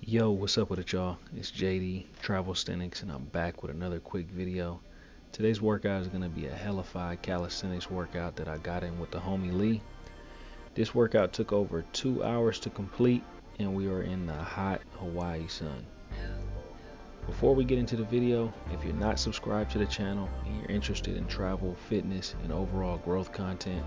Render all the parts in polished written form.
Yo, what's up with it, y'all? It's JD, Travelsthenix, and I'm back with another quick video. Today's workout is going to be a Hellified Calisthenics workout that I got in with the homie Lee. This workout took over 2 hours to complete, and we are in the hot Hawaii sun. Before we get into the video, if you're not subscribed to the channel and you're interested in travel, fitness, and overall growth content,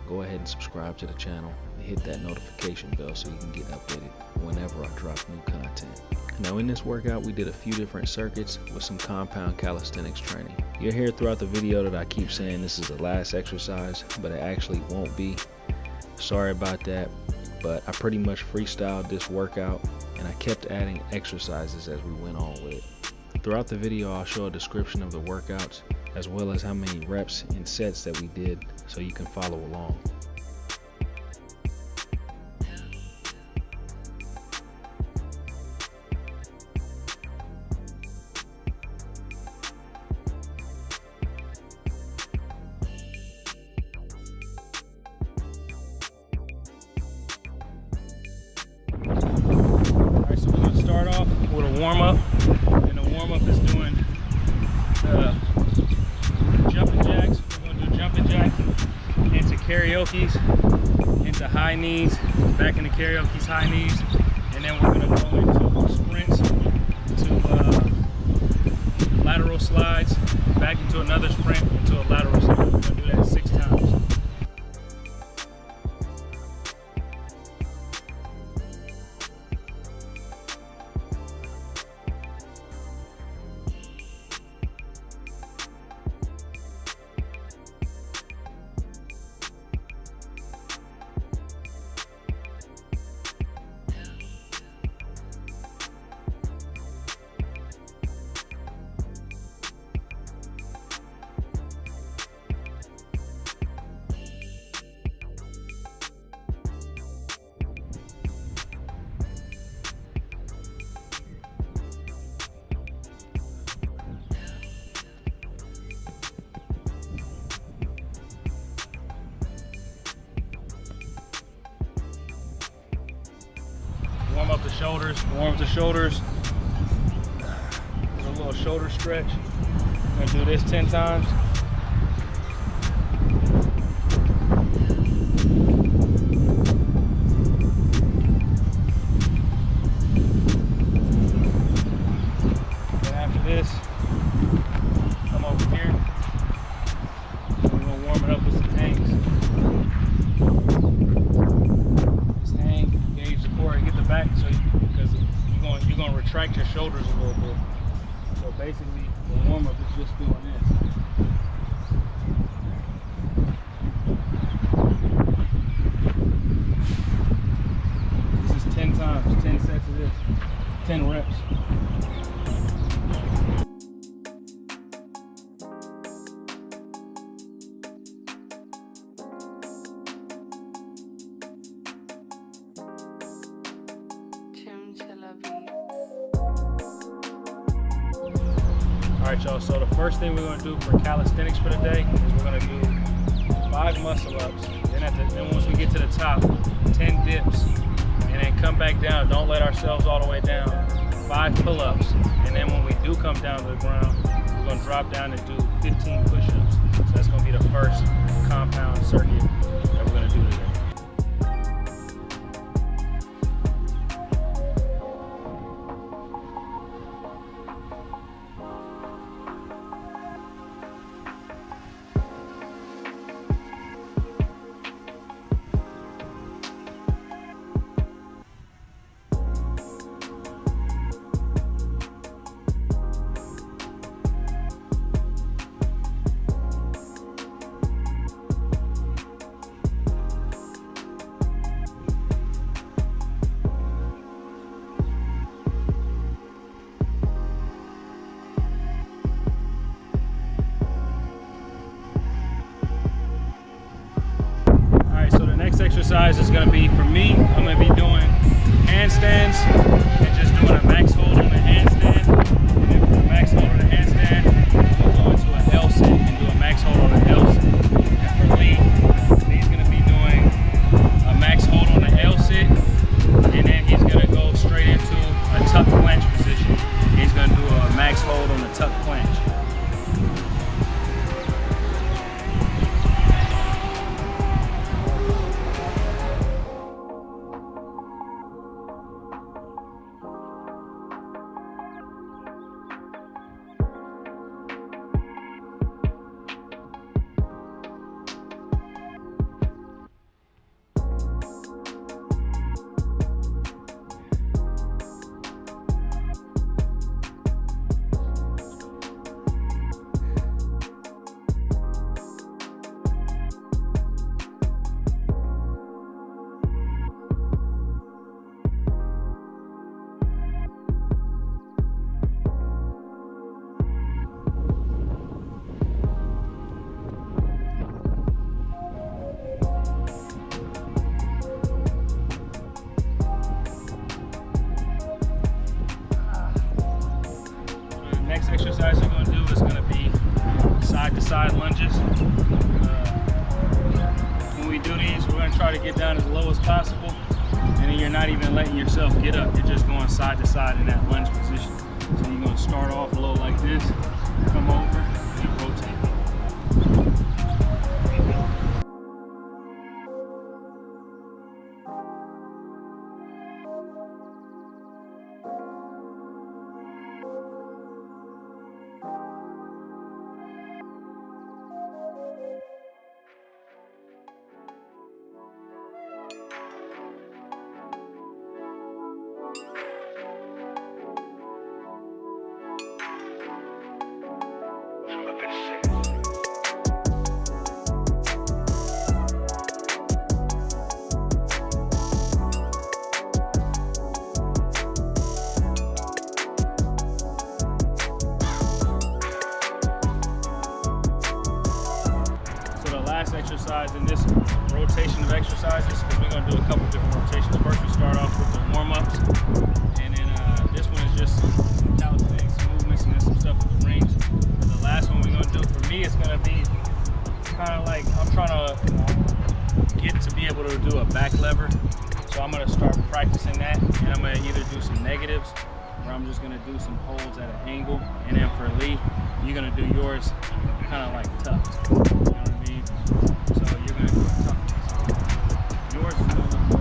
go ahead and subscribe to the channel and hit that notification bell so you can get updated whenever I drop new content. Now in this workout we did a few different circuits with some compound calisthenics training. You'll hear throughout the video that I keep saying this is the last exercise, but it actually won't be. Sorry about that, but I pretty much freestyled this workout and I kept adding exercises as we went on with it. Throughout the video I'll show a description of the workouts as well as how many reps and sets that we did so you can follow along. Alright, so we're going to start off with a warm-up, and the warm-up is doing jumping jacks. We're going to do jumping jacks into karaoke's, into high knees, back into karaoke's high knees, and then we're going to go into sprints, to lateral slides, back into another sprint, into a lateral slide. We're going to do that 6 times. Warm up the shoulders, warm up the shoulders. Do a little shoulder stretch. I'm gonna do this 10 times. Then after this, come over here. We're gonna warm it up with some hangs. Back, so because you're going to retract your shoulders a little bit. So basically the warm-up is just doing this. This is 10 times, 10 sets of this, 10 reps. Alright y'all, so the first thing we're going to do for calisthenics for the day is we're going to do 5 muscle ups. Then once we get to the top, 10 dips, and then come back down. Don't let ourselves all the way down. 5 pull-ups, and then when we do come down to the ground, we're going to drop down and do 15 push-ups. So that's going to be the first compound circuit that we're going to do today. exercise we're going to do is going to be side-to-side lunges. When we do these, we're going to try to get down as low as possible, and then you're not even letting yourself get up. You're just going side to side in that lunge position. So you're going to start off low like this, come over, and rotate. Last exercise in this rotation of exercises, because we're going to do a couple different rotations. First, we start off with the warm-ups, and then this one is just some calisthenics movements and then some stuff with the rings. And the last one we're going to do, for me, it's going to be kind of like I'm trying to get to be able to do a back lever. So I'm going to start practicing that, and I'm going to either do some negatives, or I'm just going to do some holds at an angle. And then for Lee, you're going to do yours kind of like tucked. You know what I mean? So you're going to do it tucked. So yours is going to look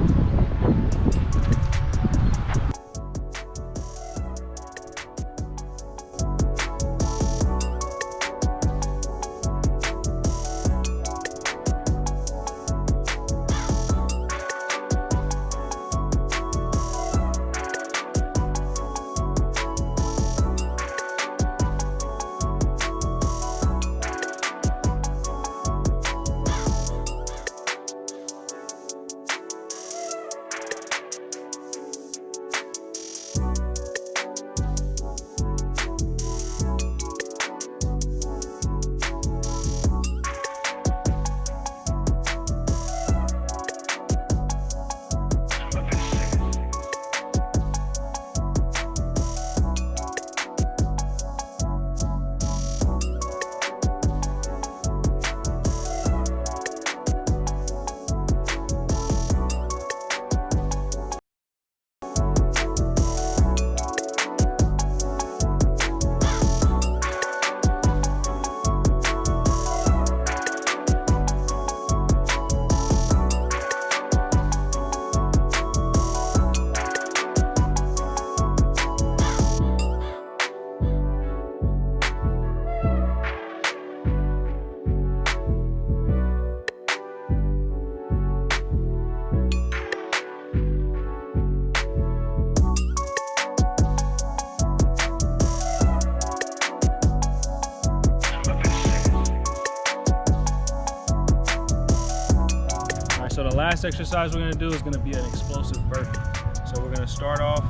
So the last exercise we're going to do is going to be an explosive burpee. So we're going to start off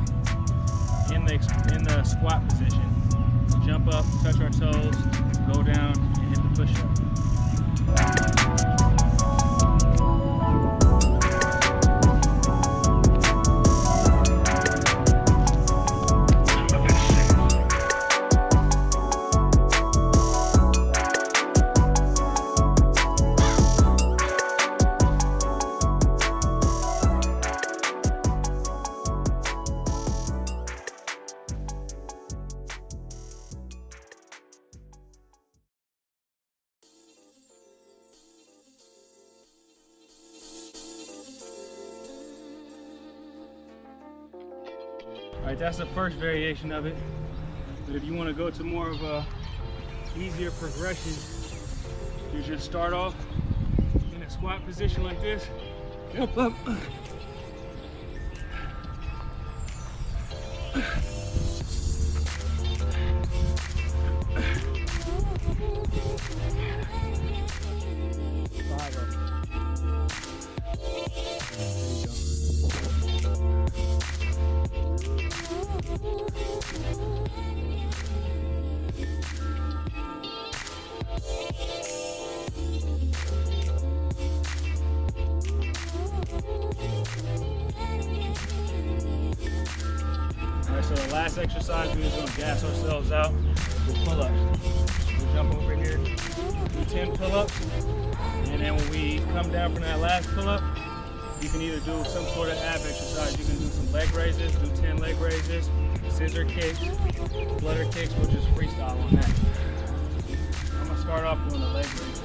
in the squat position, jump up, touch our toes, go down, and hit the push-up. Alright, that's the first variation of it. But if you want to go to more of a easier progression, you just start off in a squat position like this, jump up, So the last exercise, we're just going to gas ourselves out the pull-ups. We'll jump over here, do 10 pull-ups, and then when we come down from that last pull-up, you can either do some sort of ab exercise. You can do some leg raises, do 10 leg raises, scissor kicks, flutter kicks. We'll just freestyle on that. I'm gonna start off doing the leg raises.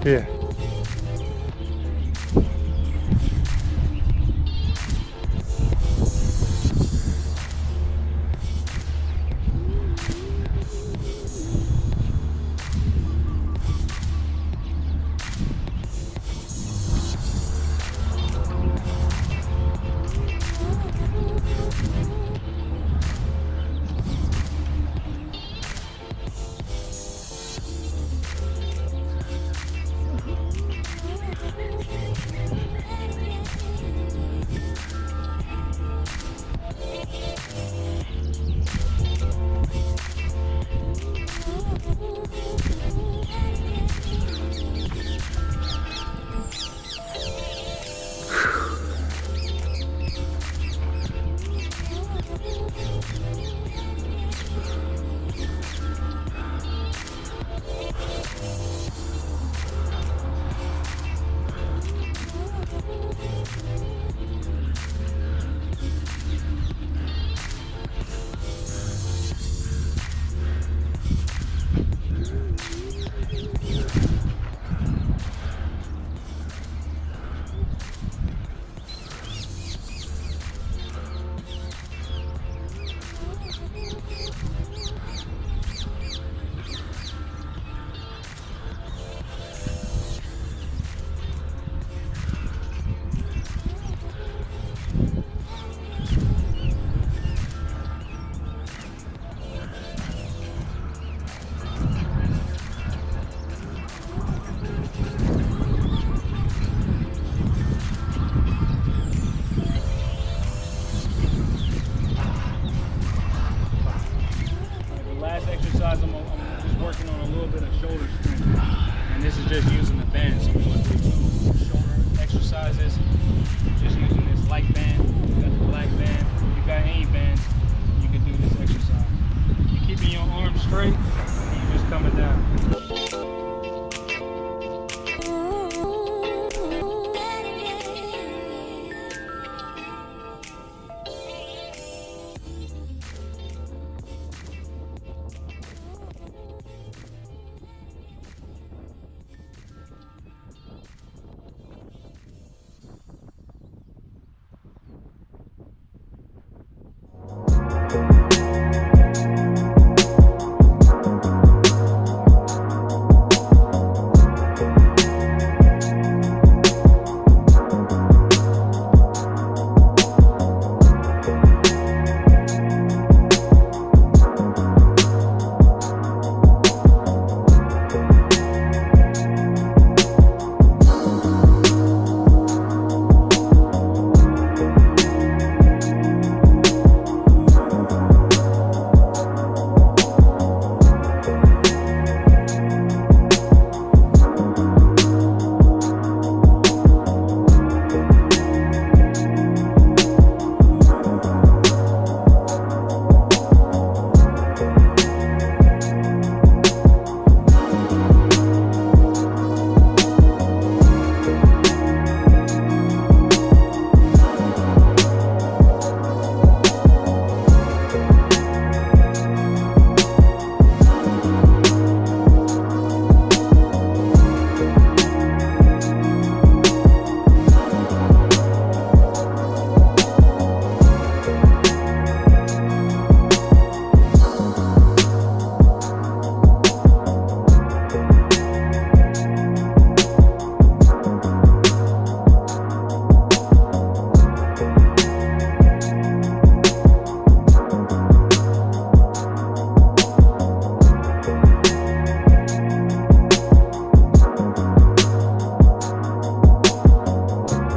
Yeah.